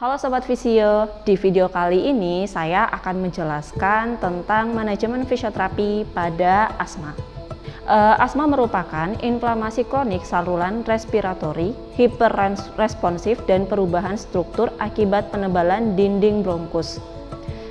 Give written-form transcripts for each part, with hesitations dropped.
Halo Sobat Visio, di video kali ini saya akan menjelaskan tentang manajemen fisioterapi pada asma. Asma merupakan inflamasi kronik saluran respiratori, hiperresponsif dan perubahan struktur akibat penebalan dinding bronkus.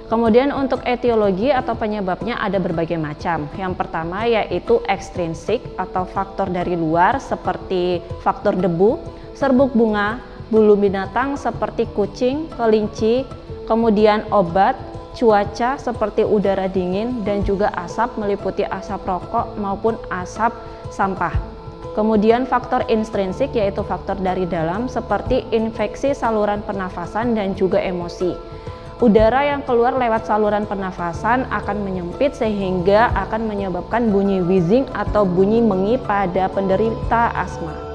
Kemudian untuk etiologi atau penyebabnya ada berbagai macam. Yang pertama yaitu ekstrinsik atau faktor dari luar seperti faktor debu, serbuk bunga, bulu binatang seperti kucing, kelinci, kemudian obat, cuaca seperti udara dingin dan juga asap meliputi asap rokok maupun asap sampah. Kemudian faktor intrinsik yaitu faktor dari dalam seperti infeksi saluran pernafasan dan juga emosi. Udara yang keluar lewat saluran pernafasan akan menyempit sehingga akan menyebabkan bunyi wheezing atau bunyi mengi pada penderita asma.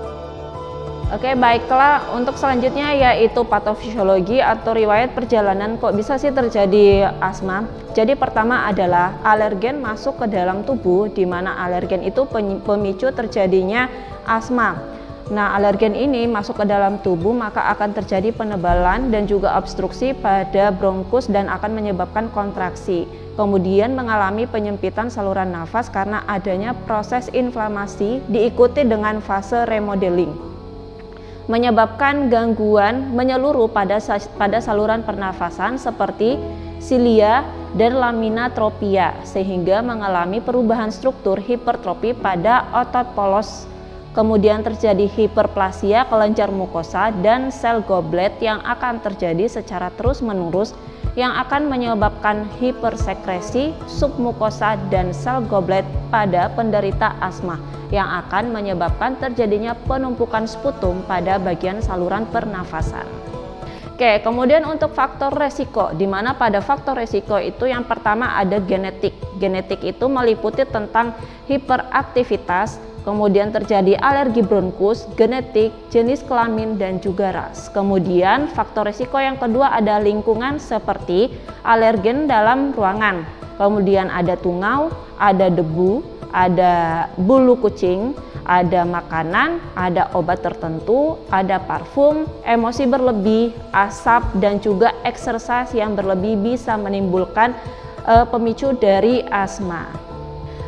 Oke, baiklah, untuk selanjutnya yaitu patofisiologi atau riwayat perjalanan kok bisa sih terjadi asma. Jadi pertama adalah alergen masuk ke dalam tubuh, di mana alergen itu pemicu terjadinya asma. Nah, alergen ini masuk ke dalam tubuh maka akan terjadi penebalan dan juga obstruksi pada bronkus dan akan menyebabkan kontraksi. Kemudian mengalami penyempitan saluran nafas karena adanya proses inflamasi diikuti dengan fase remodeling, menyebabkan gangguan menyeluruh pada saluran pernafasan seperti silia dan laminatropia sehingga mengalami perubahan struktur hipertrofi pada otot polos. Kemudian terjadi hiperplasia kelenjar mukosa dan sel goblet yang akan terjadi secara terus-menerus yang akan menyebabkan hipersekresi submukosa dan sel goblet pada penderita asma yang akan menyebabkan terjadinya penumpukan sputum pada bagian saluran pernafasan. Oke, kemudian untuk faktor resiko, di mana pada faktor resiko itu yang pertama ada genetik. Genetik itu meliputi tentang hiperaktivitas, kemudian terjadi alergi bronkus, genetik, jenis kelamin, dan juga ras. Kemudian faktor resiko yang kedua ada lingkungan seperti alergen dalam ruangan. Kemudian ada tungau, ada debu, ada bulu kucing, ada makanan, ada obat tertentu, ada parfum, emosi berlebih, asap, dan juga exercise yang berlebih bisa menimbulkan pemicu dari asma.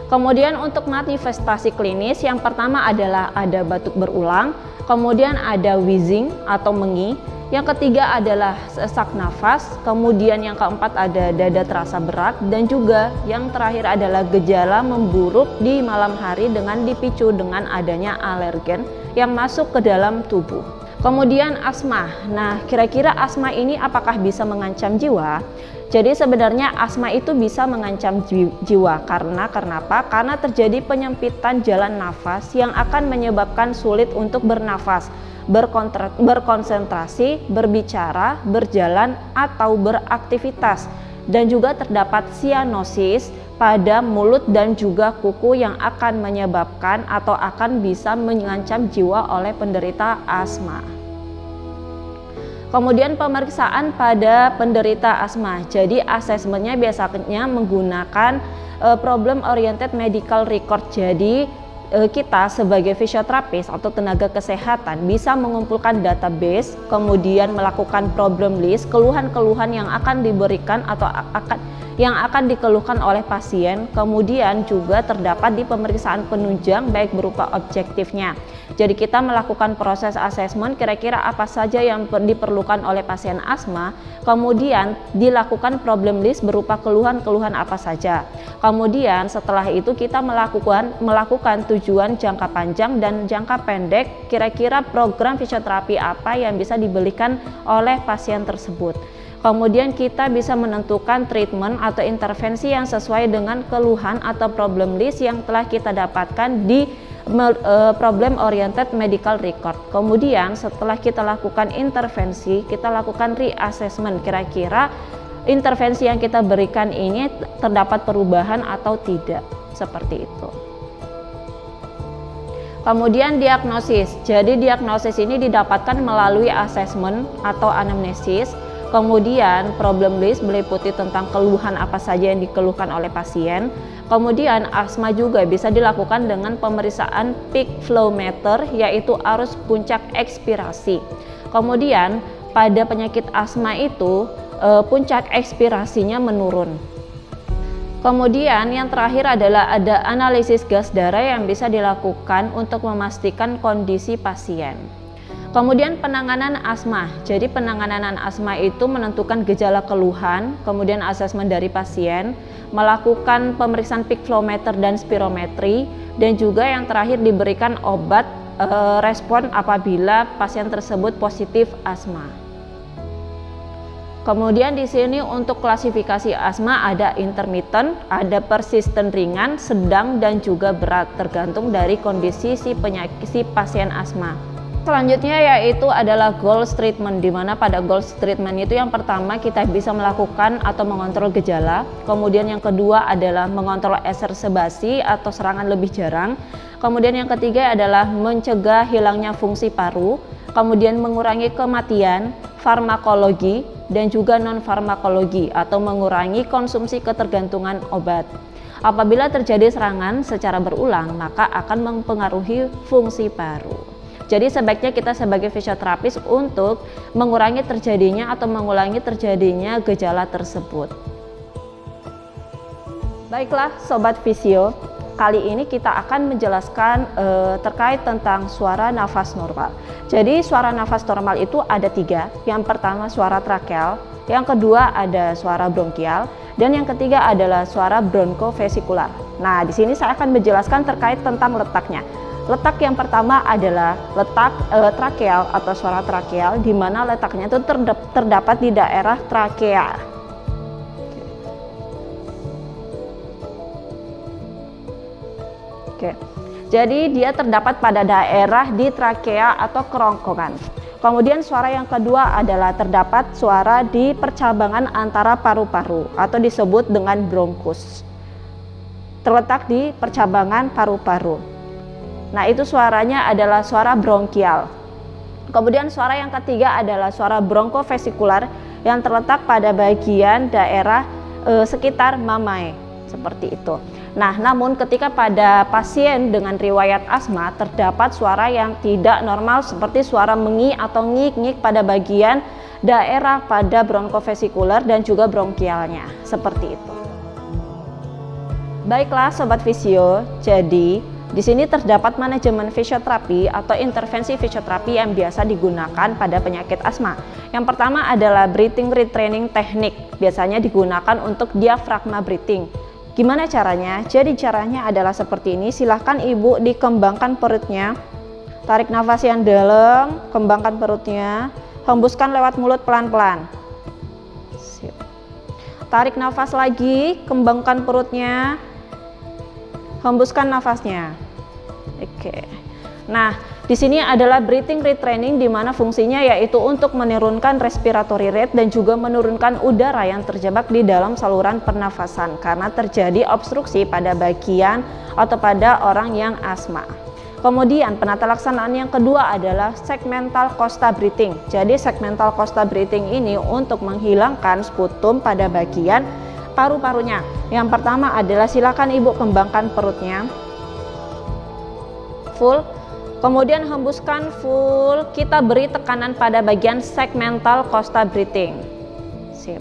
Kemudian untuk manifestasi klinis yang pertama adalah ada batuk berulang, kemudian ada wheezing atau mengi, yang ketiga adalah sesak nafas, kemudian yang keempat ada dada terasa berat, dan juga yang terakhir adalah gejala memburuk di malam hari dengan dipicu dengan adanya alergen yang masuk ke dalam tubuh. Kemudian asma. Nah, kira-kira asma ini apakah bisa mengancam jiwa? Jadi sebenarnya asma itu bisa mengancam jiwa karena kenapa? Karena terjadi penyempitan jalan nafas yang akan menyebabkan sulit untuk bernafas, berkonsentrasi, berbicara, berjalan, atau beraktivitas. Dan juga terdapat sianosis pada mulut dan juga kuku yang akan menyebabkan atau akan bisa mengancam jiwa oleh penderita asma. Kemudian pemeriksaan pada penderita asma. Jadi asesmennya biasanya menggunakan problem oriented medical record. Jadi kita sebagai fisioterapis atau tenaga kesehatan bisa mengumpulkan database, kemudian melakukan problem list, keluhan-keluhan yang akan diberikan atau yang akan dikeluhkan oleh pasien, kemudian juga terdapat di pemeriksaan penunjang baik berupa objektifnya. Jadi kita melakukan proses asesmen kira-kira apa saja yang diperlukan oleh pasien asma, kemudian dilakukan problem list berupa keluhan-keluhan apa saja. Kemudian setelah itu kita melakukan tujuan jangka panjang dan jangka pendek, kira-kira program fisioterapi apa yang bisa diberikan oleh pasien tersebut. Kemudian kita bisa menentukan treatment atau intervensi yang sesuai dengan keluhan atau problem list yang telah kita dapatkan di problem oriented medical record. Kemudian setelah kita lakukan intervensi, kita lakukan reassessment, kira-kira intervensi yang kita berikan ini terdapat perubahan atau tidak, seperti itu. Kemudian diagnosis. Jadi diagnosis ini didapatkan melalui asesmen atau anamnesis. Kemudian problem list meliputi tentang keluhan apa saja yang dikeluhkan oleh pasien. Kemudian asma juga bisa dilakukan dengan pemeriksaan peak flow meter, yaitu arus puncak ekspirasi. Kemudian pada penyakit asma itu puncak ekspirasinya menurun. Kemudian yang terakhir adalah ada analisis gas darah yang bisa dilakukan untuk memastikan kondisi pasien. Kemudian penanganan asma. Jadi penanganan asma itu menentukan gejala keluhan, kemudian asesmen dari pasien, melakukan pemeriksaan peak flow meter dan spirometri, dan juga yang terakhir diberikan obat respon apabila pasien tersebut positif asma. Kemudian di sini untuk klasifikasi asma ada intermittent, ada persisten ringan, sedang, dan juga berat tergantung dari kondisi si pasien asma. Selanjutnya yaitu adalah goals treatment, di mana pada goals treatment itu yang pertama kita bisa melakukan atau mengontrol gejala, kemudian yang kedua adalah mengontrol exacerbasi atau serangan lebih jarang, kemudian yang ketiga adalah mencegah hilangnya fungsi paru, kemudian mengurangi kematian, farmakologi, dan juga non-farmakologi atau mengurangi konsumsi ketergantungan obat. Apabila terjadi serangan secara berulang, maka akan mempengaruhi fungsi paru. Jadi sebaiknya kita sebagai fisioterapis untuk mengurangi terjadinya atau mengulangi terjadinya gejala tersebut. Baiklah Sobat Fisio, kali ini kita akan menjelaskan terkait tentang suara nafas normal. Jadi suara nafas normal itu ada 3. Yang pertama suara trakeal, yang kedua ada suara bronkial, dan yang ketiga adalah suara bronkofesikular. Nah, di sini saya akan menjelaskan terkait tentang letaknya. Letak yang pertama adalah letak trakeal atau suara trakeal, di mana letaknya itu terdapat di daerah trakea. Oke. Jadi dia terdapat pada daerah di trakea atau kerongkongan. Kemudian suara yang kedua adalah terdapat suara di percabangan antara paru-paru atau disebut dengan bronkus. Terletak di percabangan paru-paru. Nah, itu suaranya adalah suara bronkial. Kemudian suara yang ketiga adalah suara bronkofesikular yang terletak pada bagian daerah sekitar mamae, seperti itu. Nah, namun ketika pada pasien dengan riwayat asma terdapat suara yang tidak normal seperti suara mengi atau ngik-ngik pada bagian daerah pada bronkofesikular dan juga bronkialnya, seperti itu. Baiklah Sobat Fisio, jadi di sini terdapat manajemen fisioterapi atau intervensi fisioterapi yang biasa digunakan pada penyakit asma. Yang pertama adalah breathing retraining teknik, biasanya digunakan untuk diafragma breathing. Gimana caranya? Jadi caranya adalah seperti ini. Silahkan ibu dikembangkan perutnya, tarik nafas yang dalam, kembangkan perutnya, hembuskan lewat mulut pelan-pelan. Tarik nafas lagi, kembangkan perutnya, hembuskan nafasnya. Oke. Nah, di sini adalah breathing retraining, di mana fungsinya yaitu untuk menurunkan respiratory rate dan juga menurunkan udara yang terjebak di dalam saluran pernafasan karena terjadi obstruksi pada bagian atau pada orang yang asma. Kemudian penata laksanaan yang kedua adalah segmental costa breathing. Jadi segmental costa breathing ini untuk menghilangkan sputum pada bagian paru-parunya. Yang pertama adalah silakan ibu kembangkan perutnya full. Kemudian hembuskan full, kita beri tekanan pada bagian segmental costa breathing. Sip.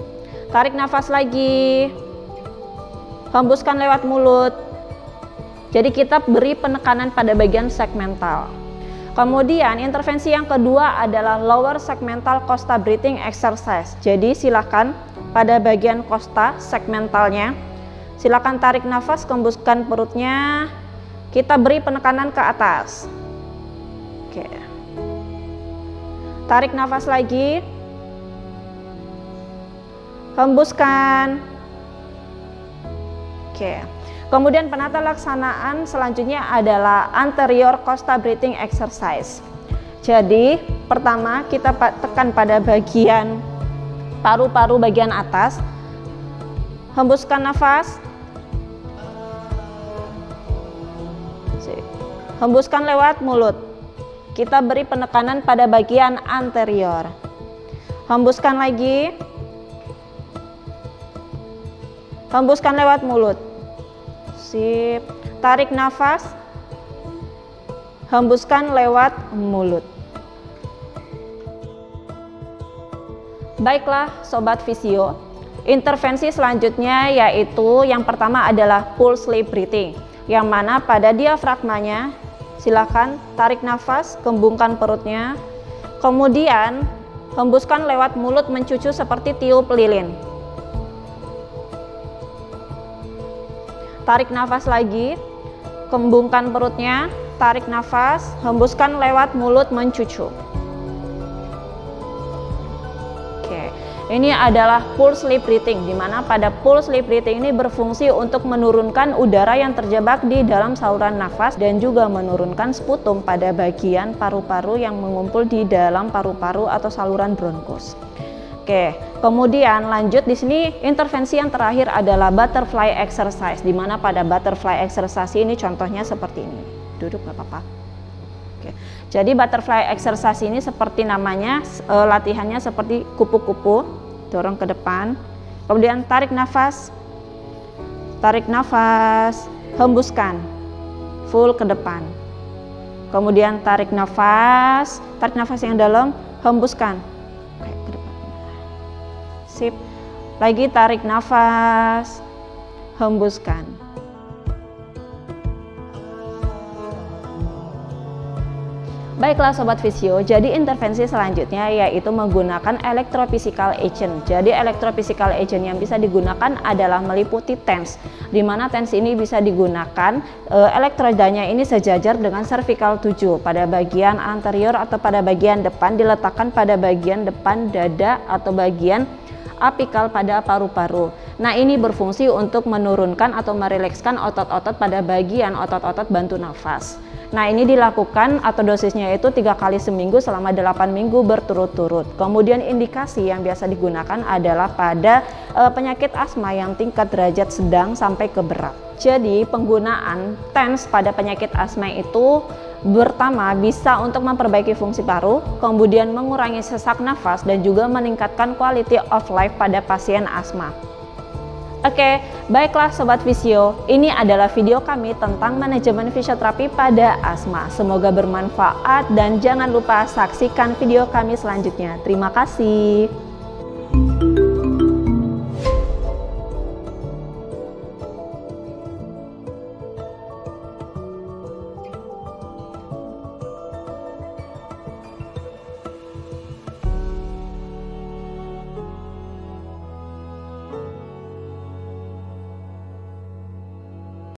Tarik nafas lagi, hembuskan lewat mulut. Jadi kita beri penekanan pada bagian segmental. Kemudian intervensi yang kedua adalah lower segmental costa breathing exercise. Jadi silakan pada bagian costa segmentalnya, silakan tarik nafas, hembuskan perutnya, kita beri penekanan ke atas. Oke. Tarik nafas lagi, hembuskan. Oke. Kemudian penata laksanaan selanjutnya adalah anterior costa breathing exercise. Jadi pertama kita tekan pada bagian paru-paru bagian atas, hembuskan nafas, hembuskan lewat mulut. Kita beri penekanan pada bagian anterior. Hembuskan lagi. Hembuskan lewat mulut. Sip. Tarik nafas. Hembuskan lewat mulut. Baiklah Sobat Visio, intervensi selanjutnya yaitu yang pertama adalah pulse sleep breathing, yang mana pada diafragmanya silakan tarik nafas, kembungkan perutnya, kemudian hembuskan lewat mulut mencucu seperti tiup lilin. Tarik nafas lagi, kembungkan perutnya, tarik nafas, hembuskan lewat mulut mencucu. Oke, ini adalah pulse sleep breathing, di mana pada pulse sleep breathing ini berfungsi untuk menurunkan udara yang terjebak di dalam saluran nafas dan juga menurunkan sputum pada bagian paru-paru yang mengumpul di dalam paru-paru atau saluran bronkus. Oke, kemudian lanjut di sini intervensi yang terakhir adalah butterfly exercise, di mana pada butterfly exercise ini contohnya seperti ini. Duduk nggak apa-apa. Oke, jadi butterfly exercise ini seperti namanya, latihannya seperti kupu-kupu, dorong ke depan, kemudian tarik nafas, hembuskan, full ke depan, kemudian tarik nafas yang dalam, hembuskan. Oke, ke depan. Sip, lagi tarik nafas, hembuskan. Baiklah Sobat Visio, jadi intervensi selanjutnya yaitu menggunakan electrophysical agent. Jadi electrophysical agent yang bisa digunakan adalah meliputi TENS, di mana TENS ini bisa digunakan elektrodanya ini sejajar dengan cervical 7 pada bagian anterior atau pada bagian depan, diletakkan pada bagian depan dada atau bagian apikal pada paru-paru. Nah, ini berfungsi untuk menurunkan atau merilekskan otot-otot pada bagian otot-otot bantu nafas. Nah, ini dilakukan atau dosisnya itu 3 kali seminggu selama 8 minggu berturut-turut. Kemudian indikasi yang biasa digunakan adalah pada penyakit asma yang tingkat derajat sedang sampai ke berat. Jadi penggunaan TENS pada penyakit asma itu pertama bisa untuk memperbaiki fungsi paru, kemudian mengurangi sesak nafas dan juga meningkatkan quality of life pada pasien asma. Oke, baiklah Sobat Visio, ini adalah video kami tentang manajemen fisioterapi pada asma. Semoga bermanfaat dan jangan lupa saksikan video kami selanjutnya. Terima kasih.